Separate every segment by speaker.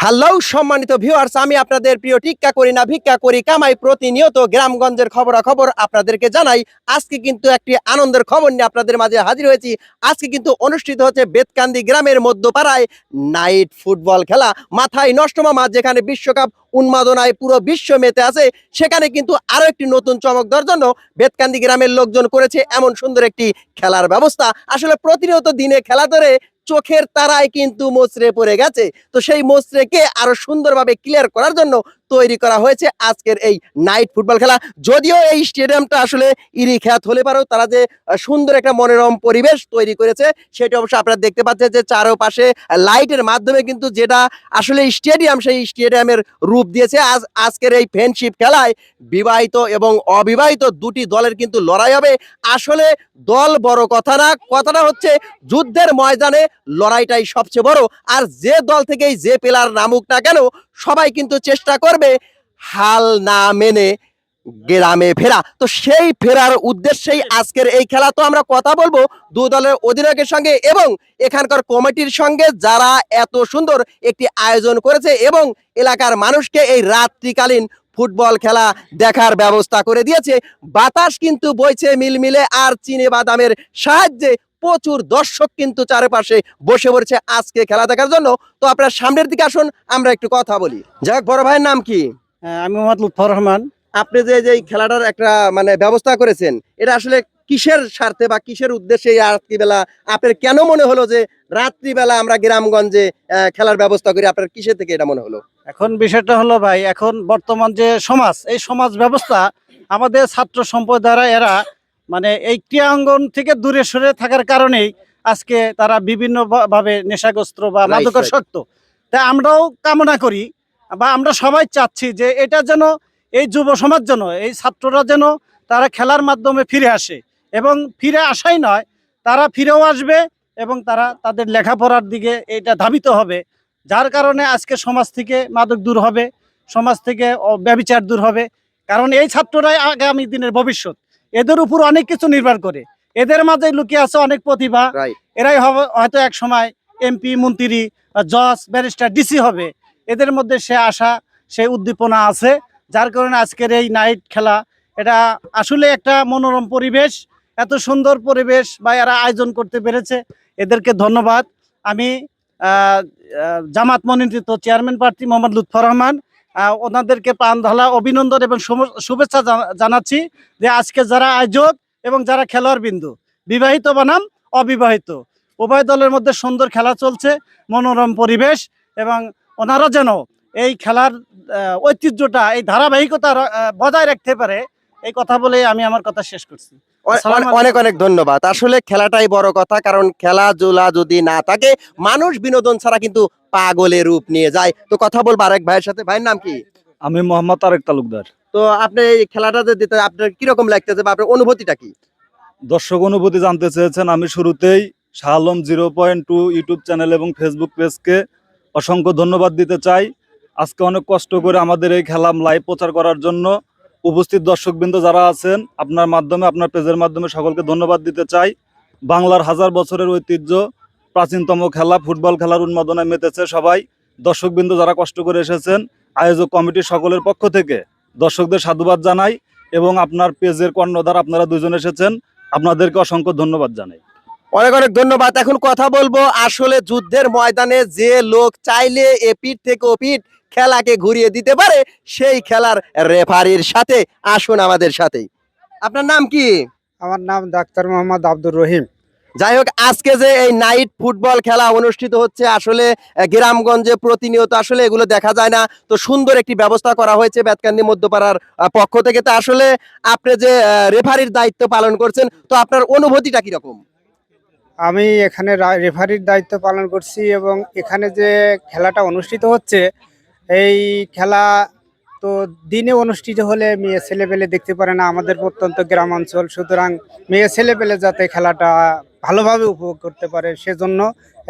Speaker 1: Hello সম্মানিত viewers, আমি আপনাদের প্রিয় টিক্কা করি না ভিক্ষা করি কামাই প্রতিনিয়ত গ্রামগঞ্জের খবরাখবর আপনাদেরকে জানাই। আজকে কিন্তু একটি আনন্দের খবর নিয়ে আপনাদের মাঝে হাজির হয়েছি। আজকে কিন্তু অনুষ্ঠিত হচ্ছে বেতকান্দি গ্রামের মধ্যপাড়ায় নাইট ফুটবল খেলা। মাথায় নষ্ট মামা, যেখানে বিশ্বকাপ উন্মাদনায় পুরো বিশ্ব মেতে আছে, সেখানে কিন্তু আরো একটি নতুন চমক দেওয়ার জন্য বেতকান্দি গ্রামের লোকজন করেছে এমন সুন্দর একটি খেলার ব্যবস্থা। আসলে প্রতিনিয়ত দিনে খেলা ধরে চোখের তারায় কিন্তু মচড়ে পড়ে গেছে। তো সেই মচড়েকে আরো সুন্দরভাবে ক্লিয়ার করার জন্য তৈরি করা হয়েছে আজকের এই নাইট ফুটবল খেলা। যদিও এই স্টেডিয়ামটা আসলে ইরি খ্যাত হলে পারেও তারা যে সুন্দর একটা মনোরম পরিবেশ তৈরি করেছে, সেটা অবশ্য আপনারা দেখতে পাচ্ছেন যে চারপাশে লাইটের মাধ্যমে কিন্তু যেটা আসলে স্টেডিয়াম, সেই স্টেডিয়ামের রূপ দিয়েছে। আজকের এই ফ্রেন্ডশিপ খেলায় বিবাহিত এবং অবিবাহিত দুটি দলের কিন্তু লড়াই হবে। আসলে দল বড় কথা না, কথাটা হচ্ছে যুদ্ধের ময়দানে লড়াইটাই সবচেয়ে বড়। আর যে দল থেকেই যে প্লেয়ার নামুক না কেন, সবাই কিন্তু চেষ্টা করবে হাল না মেনে গ্রামে ফেরা। তো সেই ফেরার উদ্দেশ্যেই আজকের এই খেলা। তো আমরা কথা বলবো দু দলের অধিনায়কের সঙ্গে এবং এখানকার কমিটির সঙ্গে, যারা এত সুন্দর একটি আয়োজন করেছে এবং এলাকার মানুষকে এই রাত্রিকালীন ফুটবল খেলা দেখার ব্যবস্থা করে দিয়েছে। বাতাস কিন্তু বইছে মিলমিলে, আর চিনে বাদামের সাহায্যে প্রচুর দর্শক কিন্তু চারপাশে বসে পড়েছে আজকে খেলা দেখার জন্য। তো আপনার সামনের দিকে আসুন, আমরা একটু কথা বলি। যাক, বড় ভাইয়ের নাম কি?
Speaker 2: আমি মোহাম্মদ লুৎফর রহমান।
Speaker 1: আপনি যে এই খেলাটার একটা ব্যবস্থা করেছেন, এটা আসলে কিসের স্বার্থে বা কিসের উদ্দেশ্যে এই রাত্রিবেলা আপনার কেন মনে হলো যে রাত্রিবেলা আমরা গ্রামগঞ্জে খেলার ব্যবস্থা করি? আপনার কিসের থেকে এটা মনে হলো?
Speaker 2: এখন বিষয়টা হলো ভাই, এখন বর্তমান যে সমাজ, এই সমাজ ব্যবস্থা আমাদের ছাত্র সম্প্রদায়রা এরা এই ক্রীড়াঙ্গন থেকে দূরে সরে থাকার কারণেই আজকে তারা বিভিন্ন ভাবে নেশাগ্রস্ত বা মাদকাসক্ত। তাই আমরাও কামনা করি বা আমরা সবাই চাচ্ছি যে এটা যেন এই যুব সমাজ যেন, এই ছাত্ররা যেন তারা খেলার মাধ্যমে ফিরে আসে, এবং ফিরে আসাই নয়, তারা ফিরেও আসবে এবং তারা তাদের লেখাপড়ার দিকে এটা ধাবিত হবে। যার কারণে আজকে সমাজ থেকে মাদক দূর হবে, সমাজ থেকে ব্যভিচার দূর হবে। কারণ এই ছাত্ররাই আগামী দিনের ভবিষ্যৎ, এদের উপর অনেক কিছু নির্ভর করে। এদের মাঝে লুকিয়ে আছে অনেক প্রতিভা। এরাই হবে হয়তো এক সময় এমপি, মন্ত্রী, জজ, ব্যারিস্টার, ডিসি হবে। এদের মধ্যে সে আশা, সে উদ্দীপনা আছে। যার কারণে আজকের এই নাইট খেলা, এটা আসলে একটা মনোরম পরিবেশ, এত সুন্দর পরিবেশ বা এরা আয়োজন করতে পেরেছে, এদেরকে ধন্যবাদ। আমি জামাত মনোনীত চেয়ারম্যান প্রার্থী মোহাম্মদ লুৎফর রহমান, ওনাদেরকে প্রাণ ঢালা অভিনন্দন এবং শুভেচ্ছা জানাচ্ছি যে আজকে যারা আয়োজক এবং যারা খেলোয়াড় বিন্দু, বিবাহিত বনাম অবিবাহিত, উভয় দলের মধ্যে সুন্দর খেলা চলছে, মনোরম পরিবেশ, এবং ওনারা যেন এই খেলার ঐতিহ্যটা, এই ধারাবাহিকতা বজায় রাখতে পারে, এই কথা বলে আমি আমার কথা শেষ করছি।
Speaker 1: অনেক অনেক ধন্যবাদ। আসলে খেলাটাই বড় কথা, কারণ খেলাধুলা যদি না থাকে, মানুষ বিনোদন ছাড়া কিন্তু পাগলের রূপ নিয়ে যায়। তো কথা বলবো আরেক ভাইয়ের সাথে। ভাইয়ের নাম কি?
Speaker 3: আমি মোহাম্মদ তারেক তালুকদার।
Speaker 1: তো আপনি এই খেলাটা যে দিতে আপনার কিরকম লাগতেছে বা আপনার অনুভূতিটা কি?
Speaker 3: দর্শক অনুভূতি জানতে চেয়েছেন। আমি শুরুতেই শাহ আলম 0.2 ইউটিউব চ্যানেল এবং ফেসবুক পেজকে অসংখ্য ধন্যবাদ দিতে চাই। আজকে অনেক কষ্ট করে আমাদের এই খেলা লাইভ প্রচার করার জন্য উপস্থিত দর্শকবৃন্দ যারা আছেন, আপনার মাধ্যমে, আপনার পেজের মাধ্যমে সকলকে ধন্যবাদ দিতে চাই। বাংলার হাজার বছরের ঐতিহ্য, প্রাচীনতম খেলা ফুটবল খেলার উন্মাদনায় মেতেছে সবাই। দর্শকবৃন্দ যারা কষ্ট করে এসেছেন, আয়োজক কমিটির সকলের পক্ষ থেকে দর্শকদের সাধুবাদ জানাই, এবং আপনার পেজের কর্ণধার আপনারা দুজন এসেছেন, আপনাদেরকে অসংখ্য ধন্যবাদ জানাই।
Speaker 1: অনেক অনেক ধন্যবাদ। এখন কথা বলবো আসলে যুদ্ধের ময়দানে যে লোক চাইলে এপিঠ থেকে ওপিঠ খেলাকে ঘুরিয়ে দিতে পারে, সেই খেলার রেফারির সাথে। আসুন আমাদের সাথেই। আপনার নাম কি?
Speaker 2: আমার নাম ডাক্তার মোহাম্মদ আব্দুর রহিম।
Speaker 1: যাই হোক, আজকে যে এই নাইট ফুটবল খেলা অনুষ্ঠিত হচ্ছে, আসলে গ্রামগঞ্জে প্রতিনিয়ত আসলে এগুলো দেখা যায় না। তো সুন্দর একটি ব্যবস্থা করা হয়েছে বেতকান্দি মধ্যপাড়ার পক্ষ থেকে। তো আসলে আপনি যে রেফারির দায়িত্ব পালন করছেন, তো আপনার অনুভূতিটা কিরকম?
Speaker 4: আমি এখানে রেফারির দায়িত্ব পালন করছি, এবং এখানে যে খেলাটা অনুষ্ঠিত হচ্ছে, এই খেলা তো দিনে অনুষ্ঠিত হলে মেয়ে ছেলেপেলে দেখতে পারে না, আমাদের প্রত্যন্ত গ্রামাঞ্চল, সুতরাং মেয়ে ছেলেপেলে যাতে খেলাটা ভালোভাবে উপভোগ করতে পারে, সেজন্য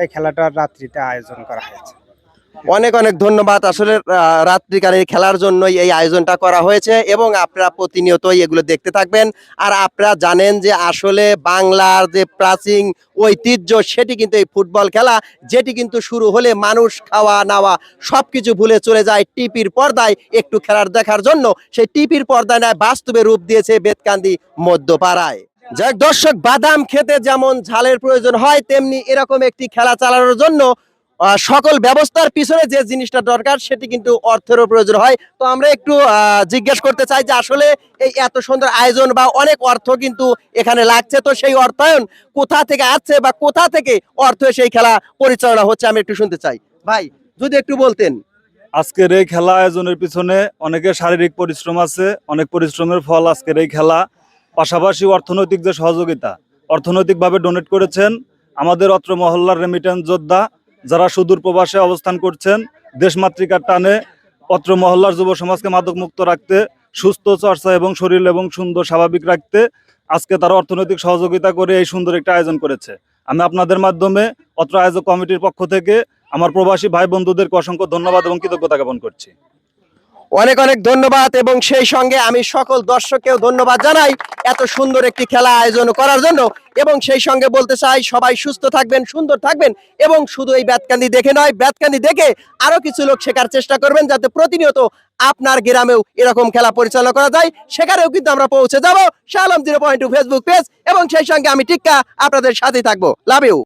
Speaker 4: এই খেলাটা রাত্রিতে আয়োজন করা হয়েছে।
Speaker 1: অনেক অনেক ধন্যবাদ। আসলে রাত্রিকালীন খেলার জন্যই এই আয়োজনটা করা হয়েছে এবং আপনারা প্রতিনিয়তই এগুলো দেখতে থাকবেন। আর আপনারা জানেন যে আসলে বাংলার যে প্রাচীন ঐতিহ্য সেটি কিন্তু এই ফুটবল খেলা, যেটি কিন্তু শুরু হলে মানুষ খাওয়া নাওয়া সবকিছু ভুলে চলে যায় টিপির পর্দায় একটু খেলার দেখার জন্য। সেই টিপির পর্দায় নয়, বাস্তবে রূপ দিয়েছে বেতকান্দি মধ্যপাড়ায়। যাক দর্শক, বাদাম খেতে যেমন ঝালের প্রয়োজন হয়, তেমনি এরকম একটি খেলা চালানোর জন্য সকল ব্যবস্থার পিছনে যে জিনিসটা দরকার সেটি কিন্তু অর্থেরও প্রয়োজন হয়। তো আমরা একটু জিজ্ঞেস করতে চাই যে আসলে এই এত সুন্দর আয়োজন বা অনেক অর্থ কিন্তু এখানে লাগছে, তো সেই অর্থায়ন কোথা থেকে আসছে বা কোথা থেকে অর্থ সেই খেলা পরিচালনা হচ্ছে, আমি একটু শুনতে চাই। ভাই যদি একটু বলতেন।
Speaker 3: আজকের এই খেলা আয়োজনের পিছনে অনেকের শারীরিক পরিশ্রম আছে, অনেক পরিশ্রমের ফল আজকের এই খেলা। পাশাপাশি অর্থনৈতিক যে সহযোগিতা, অর্থনৈতিকভাবে ডোনেট করেছেন আমাদের অত্র মহল্লার রেমিটেন্স যোদ্ধা, যারা সুদূর প্রবাসে অবস্থান করছেন দেশমাতৃকার টানে অত্র মহল্লার যুব সমাজকে মাদক মুক্ত রাখতে, সুস্থ চর্চা এবং শরীর এবং সুন্দর স্বাভাবিক রাখতে আজকে তারা অর্থনৈতিক সহযোগিতা করে এই সুন্দর একটা আয়োজন করেছে। আমি আপনাদের মাধ্যমে অত্র আয়োজক কমিটির পক্ষ থেকে আমার প্রবাসী ভাই বন্ধুদেরকে অসংখ্য ধন্যবাদ এবং কৃতজ্ঞতা জ্ঞাপন করছি।
Speaker 1: অনেক অনেক ধন্যবাদ এবং সেই সঙ্গে আমি সকল দর্শককেও ধন্যবাদ জানাই এত সুন্দর একটি খেলা আয়োজন করার জন্য। এবং সেই সঙ্গে বলতে চাই সবাই সুস্থ থাকবেন, সুন্দর থাকবেন এবং শুধু এই বেতকান্দি দেখে নয়, বেতকান্দি দেখে আরো কিছু লোক শেখার চেষ্টা করবেন, যাতে প্রতিনিয়ত আপনার গ্রামেও এরকম খেলা পরিচালনা করা যায়। সেখানেও কিন্তু আমরা পৌঁছে যাব। শালম 0.2 ফেসবুক পেজ এবং সেই সঙ্গে আমি টিক্কা আপনাদের সাথেই থাকবো। Love you.